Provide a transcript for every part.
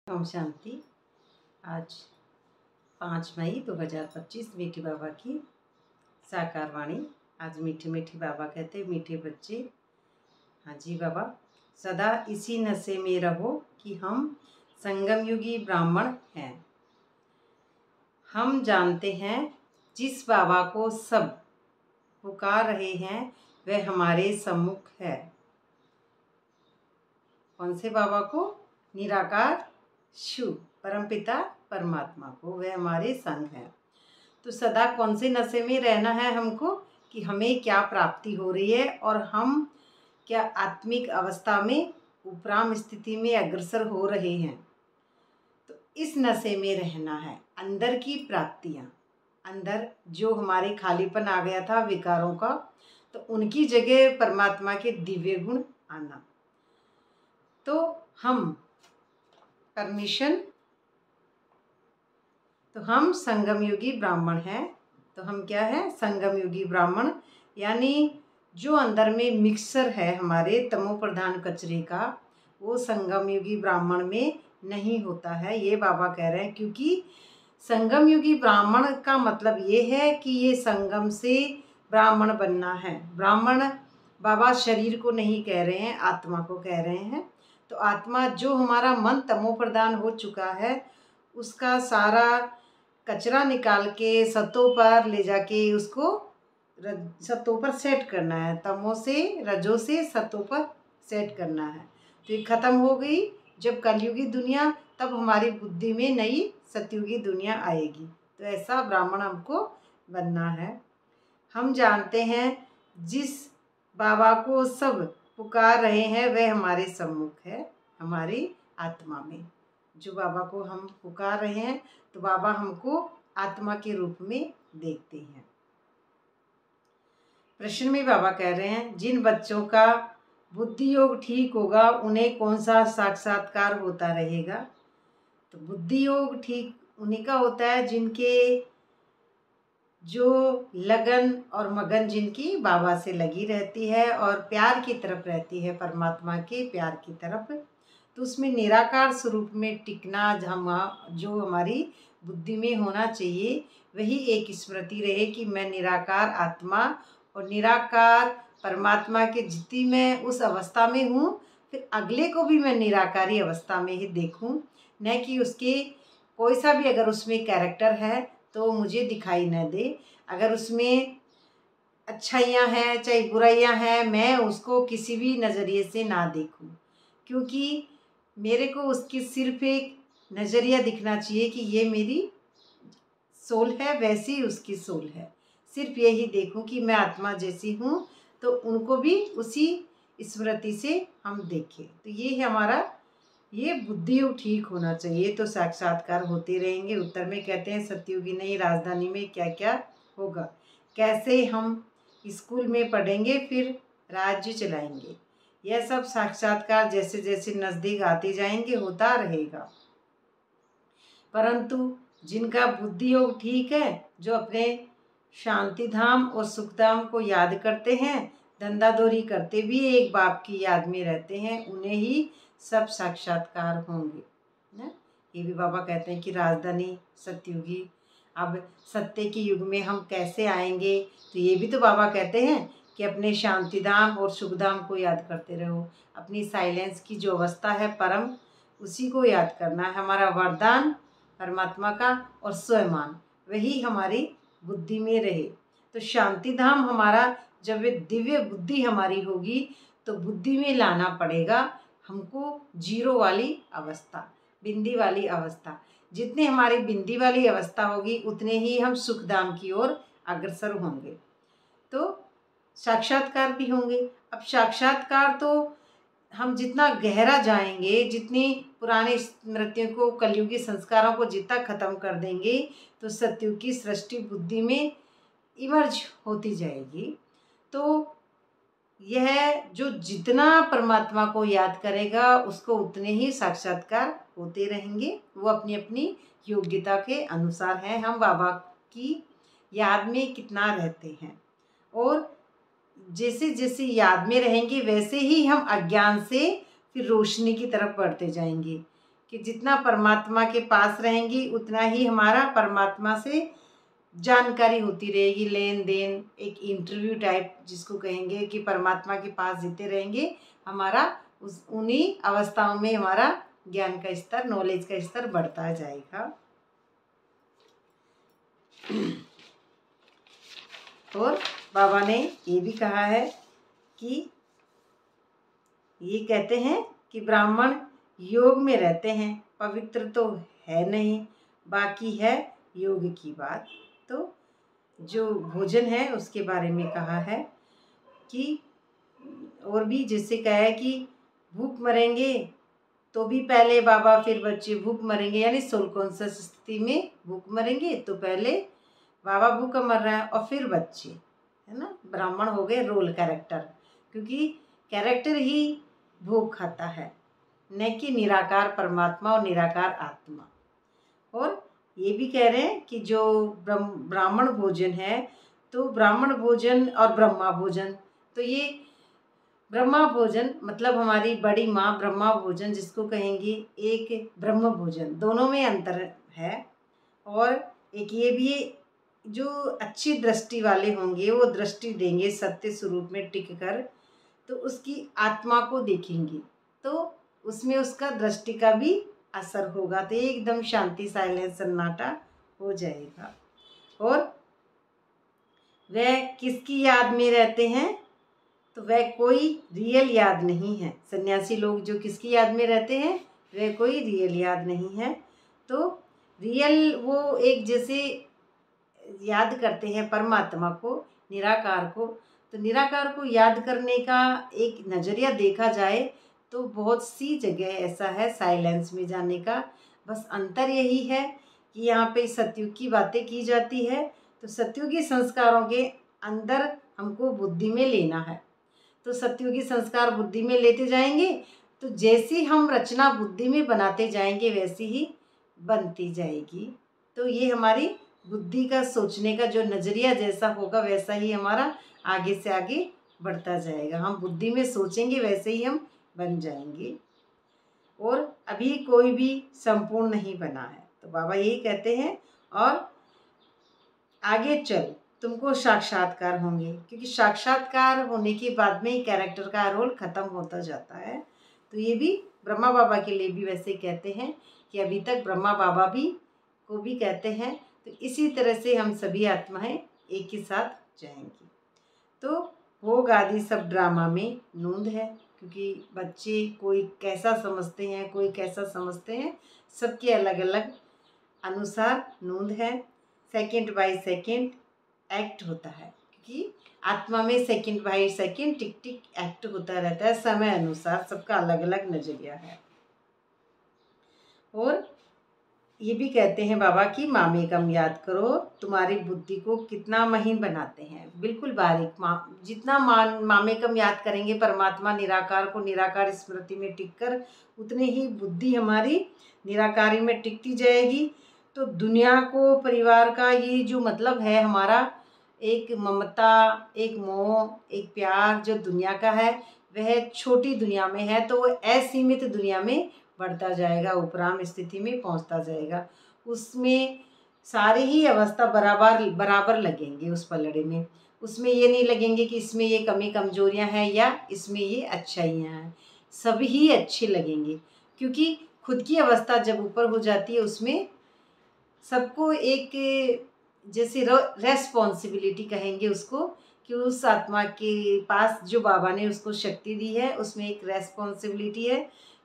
ओम शांति। आज 5 मई 2025 मीठी बाबा की साकार वाणी। आज मीठी मीठी बाबा कहते मीठे बच्चे। हाँ जी बाबा, सदा इसी नशे में रहो कि हम संगम युगी ब्राह्मण हैं। हम जानते हैं जिस बाबा को सब पुकार रहे हैं वह हमारे सम्मुख है। कौन से बाबा को? निराकार शिव परमपिता परमात्मा को, वह हमारे संग है। तो सदा कौन से नशे में रहना है हमको कि हमें क्या प्राप्ति हो रही है और हम क्या आत्मिक अवस्था में उपराम स्थिति में अग्रसर हो रहे हैं। तो इस नशे में रहना है। अंदर की प्राप्तियां, अंदर जो हमारे खालीपन आ गया था विकारों का, तो उनकी जगह परमात्मा के दिव्य गुण आना। तो हम परमिशन, तो हम संगम युगी ब्राह्मण हैं। तो हम क्या है? संगम युगी ब्राह्मण, यानी जो अंदर में मिक्सर है हमारे तमो प्रधान कचरे का, वो संगम युगी ब्राह्मण में नहीं होता है, ये बाबा कह रहे हैं। क्योंकि संगम युगी ब्राह्मण का मतलब ये है कि ये संगम से ब्राह्मण बनना है। ब्राह्मण बाबा शरीर को नहीं कह रहे हैं, आत्मा को कह रहे हैं। तो आत्मा जो हमारा मन तमो प्रधान हो चुका है, उसका सारा कचरा निकाल के सतों पर ले जाके उसको सतों पर सेट करना है। तमो से रजो से सतों पर सेट करना है। तो ये खत्म हो गई जब कलयुगी दुनिया, तब हमारी बुद्धि में नई सतयुगी दुनिया आएगी। तो ऐसा ब्राह्मण हमको बनना है। हम जानते हैं जिस बाबा को सब पुकार रहे हैं वह हमारे सम्मुख है, हमारी आत्मा में। जो बाबा को हम पुकार रहे हैं तो बाबा हमको आत्मा के रूप में देखते हैं। प्रश्न में बाबा कह रहे हैं जिन बच्चों का बुद्धि योग ठीक होगा उन्हें कौन सा साक्षात्कार होता रहेगा। तो बुद्धि योग ठीक उन्हीं का होता है जिनके जो लगन और मगन जिनकी बाबा से लगी रहती है और प्यार की तरफ रहती है, परमात्मा के प्यार की तरफ। तो उसमें निराकार स्वरूप में टिकना जो हमारी बुद्धि में होना चाहिए, वही एक स्मृति रहे कि मैं निराकार आत्मा और निराकार परमात्मा के जितनी मैं उस अवस्था में हूँ, फिर अगले को भी मैं निराकारी अवस्था में ही देखूँ। न कि उसके कोई सा भी अगर उसमें कैरेक्टर है तो मुझे दिखाई न दे। अगर उसमें अच्छाइयाँ हैं चाहे बुराइयाँ हैं, मैं उसको किसी भी नज़रिए से ना देखूं। क्योंकि मेरे को उसकी सिर्फ एक नज़रिया दिखना चाहिए कि ये मेरी सोल है, वैसी उसकी सोल है। सिर्फ यही देखूं कि मैं आत्मा जैसी हूँ, तो उनको भी उसी स्मृति से हम देखें। तो ये है हमारा, ये बुद्धि ठीक होना चाहिए। तो साक्षात्कार होते रहेंगे। उत्तर में कहते हैं सतयुगी नई राजधानी में क्या क्या होगा, कैसे हम स्कूल में पढ़ेंगे फिर राज्य चलाएंगे। यह सब साक्षात्कार जैसे जैसे नज़दीक आते जाएंगे होता रहेगा। परंतु जिनका बुद्धि योग ठीक है, जो अपने शांति धाम और सुख धाम को याद करते हैं, धंधादौरी करते भी एक बाप की याद में रहते हैं, उन्हें ही सब साक्षात्कार होंगे ना। ये भी बाबा कहते हैं कि राजधानी सतयुगी, अब सत्य के युग में हम कैसे आएंगे। तो ये भी तो बाबा कहते हैं कि अपने शांति धाम और सुख धाम को याद करते रहो। अपनी साइलेंस की जो अवस्था है परम, उसी को याद करना है। हमारा वरदान परमात्मा का और स्वयमान वही हमारी बुद्धि में रहे। तो शांति धाम हमारा जब वे दिव्य बुद्धि हमारी होगी तो बुद्धि में लाना पड़ेगा हमको जीरो वाली अवस्था, बिंदी वाली अवस्था। जितनी हमारी बिंदी वाली अवस्था होगी उतने ही हम सुख धाम की ओर अग्रसर होंगे। तो साक्षात्कार भी होंगे। अब साक्षात्कार तो हम जितना गहरा जाएंगे, जितनी पुरानी स्मृतियों को, कलयुगी संस्कारों को जितना खत्म कर देंगे, तो सतयुग की सृष्टि बुद्धि में इमर्ज होती जाएगी। तो यह जो जितना परमात्मा को याद करेगा उसको उतने ही साक्षात्कार होते रहेंगे। वो अपनी अपनी योग्यता के अनुसार हैं। हम बाबा की याद में कितना रहते हैं, और जैसे जैसे याद में रहेंगे वैसे ही हम अज्ञान से फिर रोशनी की तरफ बढ़ते जाएंगे। कि जितना परमात्मा के पास रहेंगी उतना ही हमारा परमात्मा से जानकारी होती रहेगी, लेन देन, एक इंटरव्यू टाइप जिसको कहेंगे कि परमात्मा के पास जीते रहेंगे, हमारा उन्हीं अवस्थाओं में हमारा ज्ञान का स्तर, नॉलेज का स्तर बढ़ता जाएगा। और बाबा ने ये भी कहा है कि ये कहते हैं कि ब्राह्मण योग में रहते हैं, पवित्र तो है नहीं, बाकी है योग की बात। तो जो भोजन है उसके बारे में कहा है कि और भी जैसे कहा है कि भूख मरेंगे तो भी पहले बाबा फिर बच्चे, भूख मरेंगे यानी सोल कॉन्शियस स्थिति में भूख मरेंगे तो पहले बाबा भूखा मर रहा है और फिर बच्चे, है ना। ब्राह्मण हो गए रोल कैरेक्टर, क्योंकि कैरेक्टर ही भूख खाता है, न कि निराकार परमात्मा और निराकार आत्मा। और ये भी कह रहे हैं कि जो ब्राह्मण भोजन है, तो ब्राह्मण भोजन और ब्रह्मा भोजन, तो ये ब्रह्मा भोजन मतलब हमारी बड़ी माँ ब्रह्मा भोजन जिसको कहेंगी, एक ब्रह्म भोजन, दोनों में अंतर है। और एक ये भी, जो अच्छी दृष्टि वाले होंगे वो दृष्टि देंगे सत्य स्वरूप में टिक कर, तो उसकी आत्मा को देखेंगे तो उसमें उसका दृष्टि का भी असर होगा, तो एकदम शांति, साइलेंस, सन्नाटा हो जाएगा। और वह किसकी याद में रहते हैं, तो वह कोई रियल याद नहीं है। सन्यासी लोग जो किसकी याद में रहते हैं, वह कोई रियल याद नहीं है। तो रियल वो एक जैसे याद करते हैं परमात्मा को, निराकार को, तो निराकार को याद करने का एक नज़रिया देखा जाए तो बहुत सी जगह ऐसा है साइलेंस में जाने का। बस अंतर यही है कि यहाँ पे सतयुग की बातें की जाती है, तो सतयुगी संस्कारों के अंदर हमको बुद्धि में लेना है। तो सतयुगी संस्कार बुद्धि में लेते जाएंगे तो जैसी हम रचना बुद्धि में बनाते जाएंगे वैसी ही बनती जाएगी। तो ये हमारी बुद्धि का सोचने का जो नज़रिया जैसा होगा वैसा ही हमारा आगे से आगे बढ़ता जाएगा। हम बुद्धि में सोचेंगे वैसे ही हम बन जाएंगे। और अभी कोई भी संपूर्ण नहीं बना है, तो बाबा यही कहते हैं। और आगे चल तुमको साक्षात्कार होंगे, क्योंकि साक्षात्कार होने के बाद में ही कैरेक्टर का रोल खत्म होता जाता है। तो ये भी ब्रह्मा बाबा के लिए भी वैसे कहते हैं कि अभी तक ब्रह्मा बाबा भी को भी कहते हैं। तो इसी तरह से हम सभी आत्माएं एक ही साथ जाएंगी। तो भोग आदि सब ड्रामा में नूंद है, क्योंकि बच्चे कोई कैसा समझते हैं, कोई कैसा समझते हैं, सबके अलग अलग अनुसार नूंद है। सेकंड बाय सेकंड एक्ट होता है, क्योंकि आत्मा में second by second tick tick act होता रहता है, समय अनुसार सबका अलग अलग नजरिया है। और ये भी कहते हैं बाबा की मामेकम याद करो, तुम्हारी बुद्धि को कितना महीन बनाते हैं, बिल्कुल बारीक। जितना मामेकम याद करेंगे परमात्मा निराकार को, निराकार स्मृति में टिककर, उतनी ही बुद्धि हमारी निराकारी में टिकती जाएगी। तो दुनिया को, परिवार का ये जो मतलब है हमारा, एक ममता, एक मोह, एक प्यार जो दुनिया का है, वह छोटी दुनिया में है तो वो असीमित दुनिया में बढ़ता जाएगा, उपराम स्थिति में पहुंचता जाएगा। उसमें सारी ही अवस्था बराबर बराबर लगेंगे उस पलड़े में। उसमें ये नहीं लगेंगे कि इसमें ये कमी कमजोरियां हैं या इसमें ये अच्छाइयाँ हैं, सभी ही अच्छे लगेंगे। क्योंकि खुद की अवस्था जब ऊपर हो जाती है उसमें सबको एक जैसे रेस्पॉन्सिबिलिटी कहेंगे उसको, कि उस आत्मा के पास जो बाबा ने उसको शक्ति दी है उसमें एक रेस्पॉन्सिबिलिटी है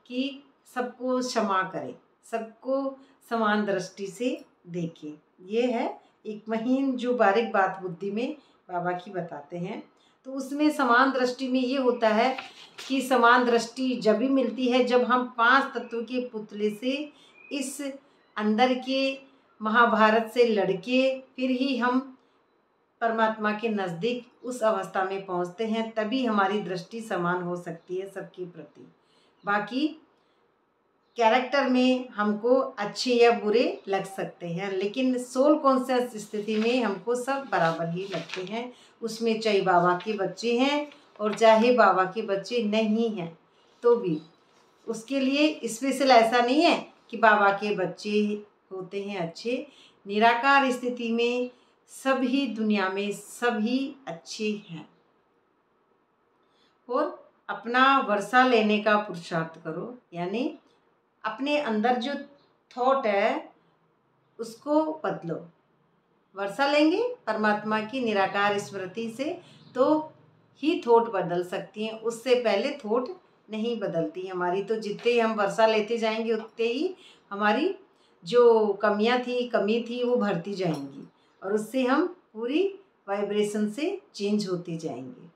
कि सबको क्षमा करे, सबको समान दृष्टि से देखे। ये है एक महीन जो बारीक बात बुद्धि में बाबा की बताते हैं। तो उसमें समान दृष्टि में ये होता है कि समान दृष्टि जब भी मिलती है जब हम 5 तत्व के पुतले से इस अंदर के महाभारत से लड़के फिर ही हम परमात्मा के नज़दीक उस अवस्था में पहुंचते हैं, तभी हमारी दृष्टि समान हो सकती है सबके प्रति। बाकी कैरेक्टर में हमको अच्छे या बुरे लग सकते हैं, लेकिन सोल कॉन्शियस स्थिति में हमको सब बराबर ही लगते हैं। उसमें चाहे बाबा के बच्चे हैं और चाहे बाबा के बच्चे नहीं हैं, तो भी उसके लिए स्पेशल ऐसा नहीं है कि बाबा के बच्चे होते हैं अच्छे। निराकार स्थिति में सभी दुनिया में सभी अच्छे हैं। और अपना वर्षा लेने का पुरुषार्थ करो, यानी अपने अंदर जो थॉट है उसको बदलो। वर्षा लेंगे परमात्मा की निराकार स्मृति से तो ही थॉट बदल सकती हैं, उससे पहले थॉट नहीं बदलती हमारी। तो जितने ही हम वर्षा लेते जाएंगे उतने ही हमारी जो कमी थी वो भरती जाएंगी और उससे हम पूरी वाइब्रेशन से चेंज होती जाएंगे।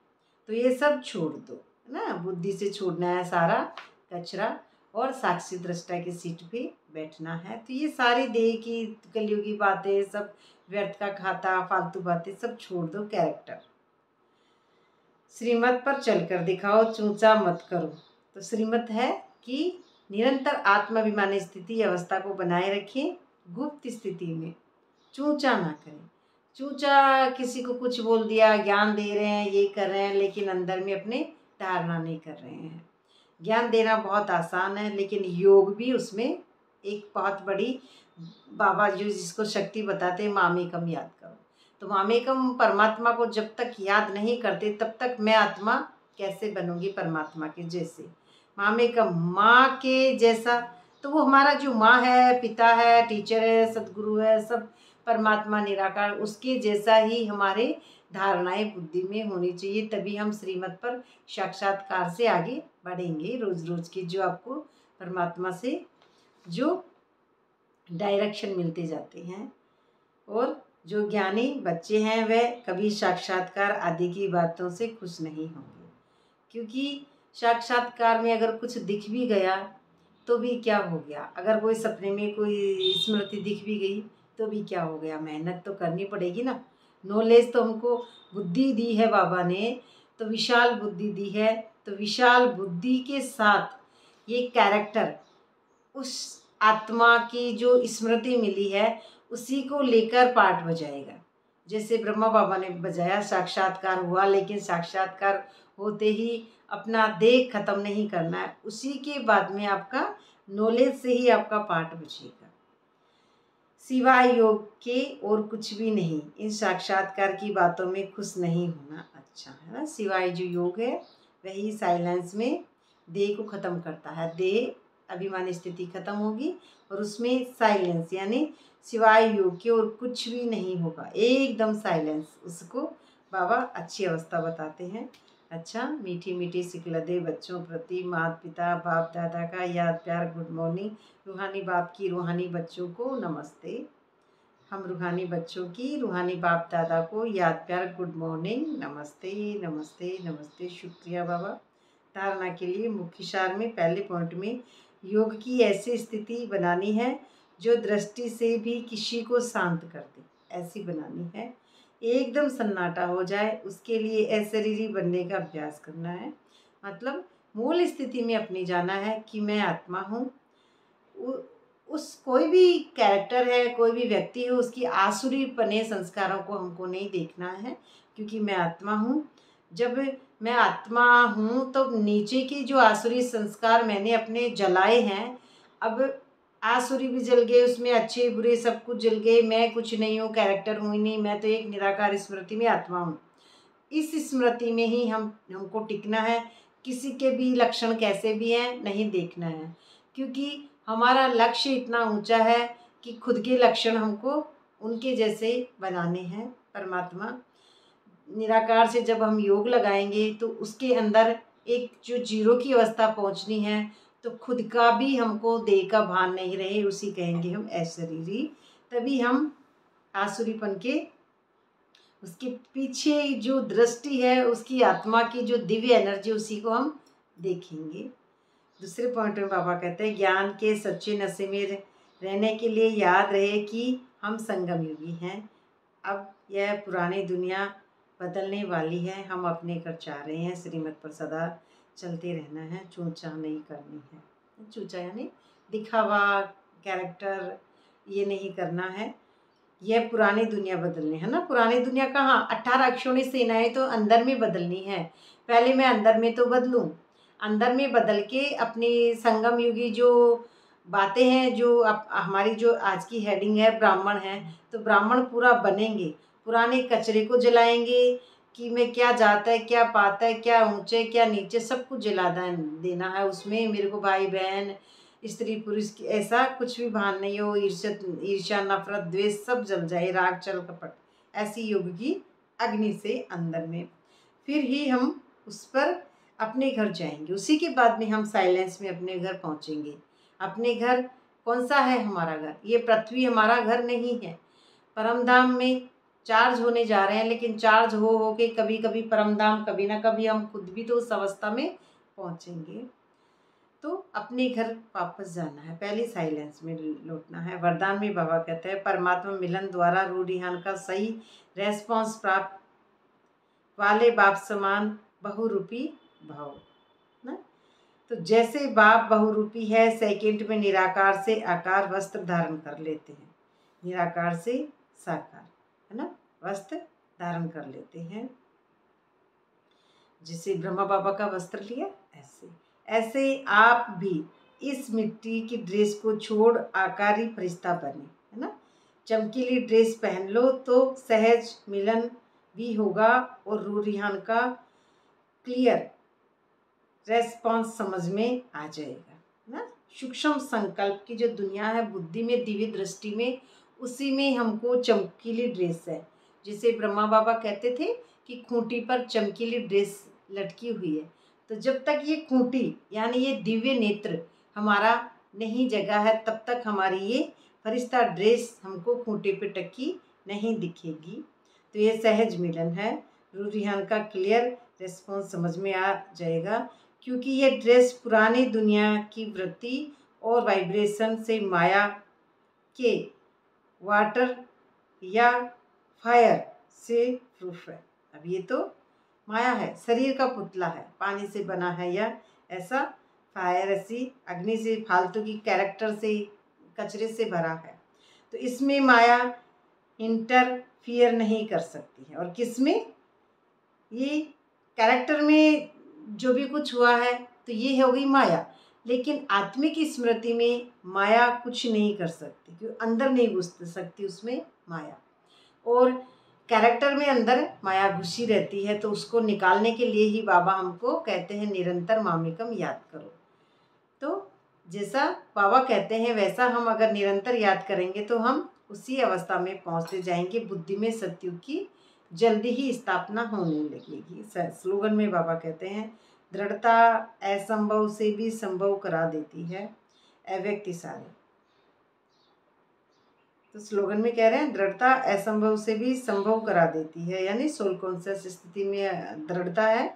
तो ये सब छोड़ दो, है ना। बुद्धि से छोड़ना है सारा कचरा और साक्षी दृष्टा की सीट पे बैठना है। तो ये सारी देह की कलयुगी बातें, सब व्यर्थ का खाता, फालतू बातें सब छोड़ दो। कैरेक्टर श्रीमत पर चलकर दिखाओ, चूचा मत करो। तो श्रीमत है कि निरंतर आत्माभिमानी स्थिति अवस्था को बनाए रखें, गुप्त स्थिति में चूचा ना करें। चूचा किसी को कुछ बोल दिया, ज्ञान दे रहे हैं, ये कर रहे हैं, लेकिन अंदर में अपने धारणा नहीं कर रहे हैं। ज्ञान देना बहुत आसान है, लेकिन योग भी उसमें एक बहुत बड़ी, बाबा जो जिसको शक्ति बताते हैं, मामेकम याद करो। तो मामेकम परमात्मा को जब तक याद नहीं करते तब तक मैं आत्मा कैसे बनूंगी परमात्मा के जैसे। मामेकम माँ के जैसा, तो वो हमारा जो माँ है, पिता है, टीचर है, सदगुरु है, सब परमात्मा निराकार, उसके जैसा ही हमारे धारणाएं बुद्धि में होनी चाहिए। तभी हम श्रीमत पर साक्षात्कार से आगे बढ़ेंगे। रोज रोज की जो आपको परमात्मा से जो डायरेक्शन मिलते जाते हैं। और जो ज्ञानी बच्चे हैं वह कभी साक्षात्कार आदि की बातों से खुश नहीं होंगे, क्योंकि साक्षात्कार में अगर कुछ दिख भी गया तो भी क्या हो गया, अगर कोई सपने में कोई स्मृति दिख भी गई तो भी क्या हो गया, मेहनत तो करनी पड़ेगी ना। नॉलेज तो हमको बुद्धि दी है बाबा ने, तो विशाल बुद्धि दी है, तो विशाल बुद्धि के साथ ये कैरेक्टर उस आत्मा की जो स्मृति मिली है उसी को लेकर पाठ बजाएगा। जैसे ब्रह्मा बाबा ने बजाया, साक्षात्कार हुआ, लेकिन साक्षात्कार होते ही अपना देह खत्म नहीं करना है, उसी के बाद में आपका नॉलेज से ही आपका पाठ बचेगा। सिवाय योग के और कुछ भी नहीं, इन साक्षात्कार की बातों में खुश नहीं होना अच्छा है ना। सिवाय जो योग है वही साइलेंस में देह को ख़त्म करता है। देह अभिमानी स्थिति खत्म होगी और उसमें साइलेंस, यानी सिवाय योग के और कुछ भी नहीं होगा, एकदम साइलेंस। उसको बाबा अच्छी अवस्था बताते हैं। अच्छा, मीठी मीठी सिकलदे बच्चों प्रति माता पिता बाप दादा का याद प्यार, गुड मॉर्निंग। रूहानी बाप की रूहानी बच्चों को नमस्ते। हम रूहानी बच्चों की रूहानी बाप दादा को याद प्यार, गुड मॉर्निंग, नमस्ते नमस्ते नमस्ते। शुक्रिया बाबा। धारणा के लिए मुख्य सार में पहले पॉइंट में योग की ऐसी स्थिति बनानी है जो दृष्टि से भी किसी को शांत कर दे, ऐसी बनानी है। एकदम सन्नाटा हो जाए, उसके लिए अशरीरी बनने का अभ्यास करना है। मतलब मूल स्थिति में अपनी जाना है कि मैं आत्मा हूँ। उस कोई भी कैरेक्टर है, कोई भी व्यक्ति है, उसकी आसुरी पने संस्कारों को हमको नहीं देखना है, क्योंकि मैं आत्मा हूँ। जब मैं आत्मा हूँ तो नीचे की जो आसुरी संस्कार मैंने अपने जलाए हैं, अब आसुरी भी जल गए, उसमें अच्छे बुरे सब कुछ जल गए। मैं कुछ नहीं हूँ, कैरेक्टर हूँ ही नहीं, मैं तो एक निराकार स्मृति में आत्मा हूँ। इस स्मृति में ही हमको टिकना है। किसी के भी लक्षण कैसे भी हैं नहीं देखना है, क्योंकि हमारा लक्ष्य इतना ऊंचा है कि खुद के लक्षण हमको उनके जैसे बनाने हैं। परमात्मा निराकार से जब हम योग लगाएंगे तो उसके अंदर एक जो जीरो की अवस्था पहुंचनी है, तो खुद का भी हमको देह का भान नहीं रहे, उसी कहेंगे हम अशरीरी। तभी हम आसुरीपन के उसके पीछे जो दृष्टि है, उसकी आत्मा की जो दिव्य एनर्जी, उसी को हम देखेंगे। दूसरे पॉइंट में बाबा कहते हैं ज्ञान के सच्चे नशे में रहने के लिए याद रहे कि हम संगम युगी हैं। अब यह पुरानी दुनिया बदलने वाली है, हम अपने कर चाह रहे हैं। श्रीमत पर सदा चलते रहना है, चूचा नहीं करनी है। चूचा यानी दिखावा, कैरेक्टर, ये नहीं करना है। यह पुरानी दुनिया बदलनी है ना। पुरानी दुनिया कहाँ, 18 अक्षोणी सेनाएं तो अंदर में बदलनी है। पहले मैं अंदर में तो बदलूं, अंदर में बदल के अपनी संगम युगी जो बातें हैं जो अब हमारी जो आज की हेडिंग है ब्राह्मण है, तो ब्राह्मण पूरा बनेंगे, पुराने कचरे को जलाएंगे कि मैं क्या जाता है क्या पाता है क्या ऊंचे क्या नीचे सब कुछ जला देना है। उसमें मेरे को भाई बहन स्त्री पुरुष की ऐसा कुछ भी भान नहीं हो, ईर्ष्या नफरत द्वेष सब जल जाए, राग चल कपट ऐसी योग की अग्नि से अंदर में, फिर ही हम उस पर अपने घर जाएंगे। उसी के बाद में हम साइलेंस में अपने घर पहुंचेंगे। अपने घर कौन सा है हमारा घर? ये पृथ्वी हमारा घर नहीं है। परमधाम में चार्ज होने जा रहे हैं, लेकिन चार्ज हो के कभी कभी परमधाम, कभी ना कभी हम खुद भी तो उस अवस्था में पहुंचेंगे। तो अपने घर वापस जाना है, पहले साइलेंस में लौटना है। वरदान में बाबा कहते हैं परमात्मा मिलन द्वारा रूढ़िहान का सही रेस्पॉन्स प्राप्त वाले बाप समान बहुरूपी भाव ना। तो जैसे बाप बहुरूपी है, सेकंड में निराकार से आकार वस्त्र धारण कर लेते हैं, निराकार से साकार है ना, वस्त्र धारण कर लेते हैं। जिसे ब्रह्मा बाबा का वस्त्र लिया, ऐसे ऐसे आप भी इस मिट्टी की ड्रेस को छोड़ आकारी फरिश्ता बने, है ना। चमकीली ड्रेस पहन लो तो सहज मिलन भी होगा और रूरिहान का क्लियर रेस्पॉन्स समझ में आ जाएगा ना। सूक्ष्म संकल्प की जो दुनिया है बुद्धि में, दिव्य दृष्टि में, उसी में हमको चमकीली ड्रेस है। जिसे ब्रह्मा बाबा कहते थे कि खूंटी पर चमकीली ड्रेस लटकी हुई है। तो जब तक ये खूंटी यानी ये दिव्य नेत्र हमारा नहीं जगा है, तब तक हमारी ये फरिश्ता ड्रेस हमको खूंटे पे टकी नहीं दिखेगी। तो ये सहज मिलन है, रूरिहान का क्लियर रिस्पॉन्स समझ में आ जाएगा, क्योंकि ये ड्रेस पुरानी दुनिया की वृत्ति और वाइब्रेशन से माया के वाटर या फायर से प्रूफ है। अब ये तो माया है, शरीर का पुतला है, पानी से बना है या ऐसा फायर ऐसी अग्नि से फालतू की कैरेक्टर से कचरे से भरा है। तो इसमें माया इंटरफियर नहीं कर सकती है। और किसमें? ये कैरेक्टर में जो भी कुछ हुआ है तो ये हो गई माया, लेकिन आत्मिक स्मृति में माया कुछ नहीं कर सकती, क्योंकि अंदर नहीं घुस सकती उसमें माया। और कैरेक्टर में अंदर माया घुसी रहती है, तो उसको निकालने के लिए ही बाबा हमको कहते हैं निरंतर मामेकम याद करो। तो जैसा बाबा कहते हैं वैसा हम अगर निरंतर याद करेंगे तो हम उसी अवस्था में पहुंचते जाएंगे। बुद्धि में सत्युग की जल्दी ही स्थापना होने लगेगी। स्लोगन में बाबा कहते हैं दृढ़ता असंभव से भी संभव करा देती है अव्यक्ति सारे। तो स्लोगन में कह रहे हैं दृढ़ता असंभव से भी संभव करा देती है, यानी सोल कॉन्शियस स्थिति में दृढ़ता है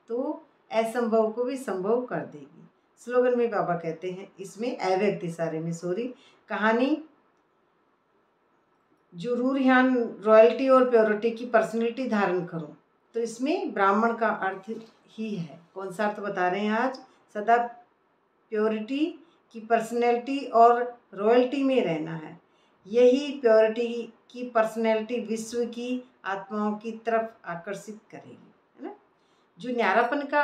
तो असंभव को भी संभव कर देगी। स्लोगन में बाबा कहते हैं इसमें अव्यक्ति सारे में कहानी जो रूरिहान रॉयल्टी और प्योरिटी की पर्सनैलिटी धारण करो। तो इसमें ब्राह्मण का अर्थ ही है, कौन सा अर्थ बता रहे हैं आज? सदा प्योरिटी की पर्सनैलिटी और रॉयल्टी में रहना है। यही प्योरिटी की पर्सनैलिटी विश्व की आत्माओं की तरफ आकर्षित करेगी, है ना। जो न्यारापन का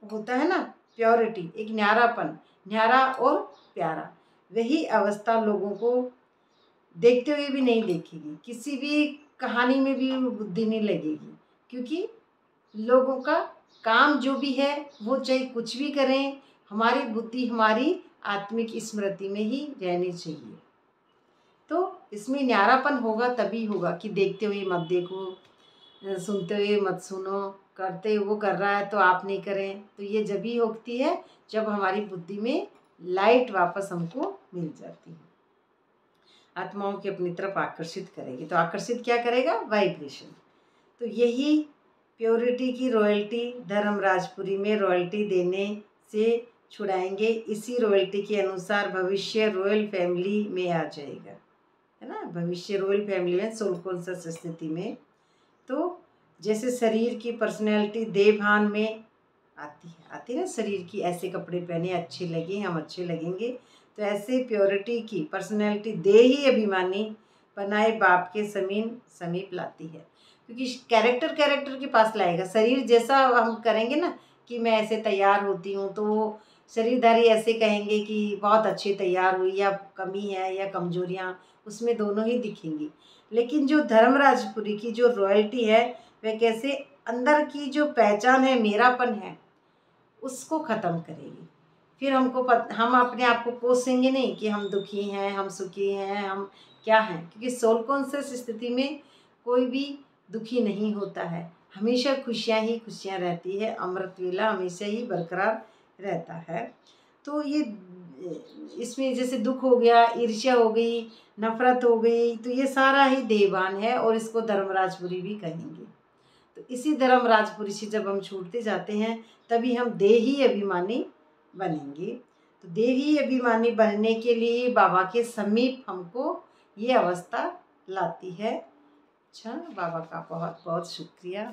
होता है ना, प्योरिटी एक न्यारापन, न्यारा और प्यारा, वही अवस्था लोगों को देखते हुए भी नहीं देखेगी, किसी भी कहानी में भी बुद्धि नहीं लगेगी, क्योंकि लोगों का काम जो भी है वो चाहे कुछ भी करें, हमारी बुद्धि हमारी आत्मिक स्मृति में ही रहनी चाहिए। तो इसमें न्यारापन होगा तभी होगा कि देखते हुए मत देखो, सुनते हुए मत सुनो, करते वो कर रहा है तो आप नहीं करें। तो ये जब ही होती है जब हमारी बुद्धि में लाइट वापस हमको मिल जाती है, आत्माओं की अपनी तरफ आकर्षित करेगी। तो आकर्षित क्या करेगा? वाइब्रेशन। तो यही प्योरिटी की रॉयल्टी धर्मराजपुरी में रॉयल्टी देने से छुड़ाएंगे। इसी रॉयल्टी के अनुसार भविष्य रॉयल फैमिली में आ जाएगा, है ना। भविष्य रॉयल फैमिली में सोल कॉन्शियस स्थिति में। तो जैसे शरीर की पर्सनैलिटी देहभान में आती है ना, शरीर की ऐसे कपड़े पहने अच्छे लगे, हम अच्छे लगेंगे, तो ऐसे प्योरिटी की पर्सनैलिटी दे ही अभिमानी बनाए बाप के समीप लाती है, क्योंकि कैरेक्टर के पास लाएगा। शरीर जैसा हम करेंगे ना कि मैं ऐसे तैयार होती हूँ तो वो शरीरधारी ऐसे कहेंगे कि बहुत अच्छी तैयार हुई, या कमी है या कमजोरियाँ उसमें दोनों ही दिखेंगी। लेकिन जो धर्मराजपुरी की जो रॉयल्टी है वह कैसे अंदर की जो पहचान है, मेरापन है, उसको ख़त्म करेगी। फिर हम अपने आप को कोसेंगे नहीं कि हम दुखी हैं, हम सुखी हैं, हम क्या हैं, क्योंकि सोल कॉन्शियस स्थिति में कोई भी दुखी नहीं होता है, हमेशा खुशियाँ ही खुशियाँ रहती है, अमृत वेला हमेशा ही बरकरार रहता है। तो ये इसमें जैसे दुख हो गया, ईर्ष्या हो गई, नफरत हो गई, तो ये सारा ही देवान है और इसको धर्मराजपुरी भी कहेंगे। तो इसी धर्मराजपुरी से जब हम छूटते जाते हैं तभी हम देही अभिमानी बनेंगे। तो देही अभिमानी बनने के लिए बाबा के समीप हमको ये अवस्था लाती है। अच्छा, बाबा का बहुत बहुत शुक्रिया।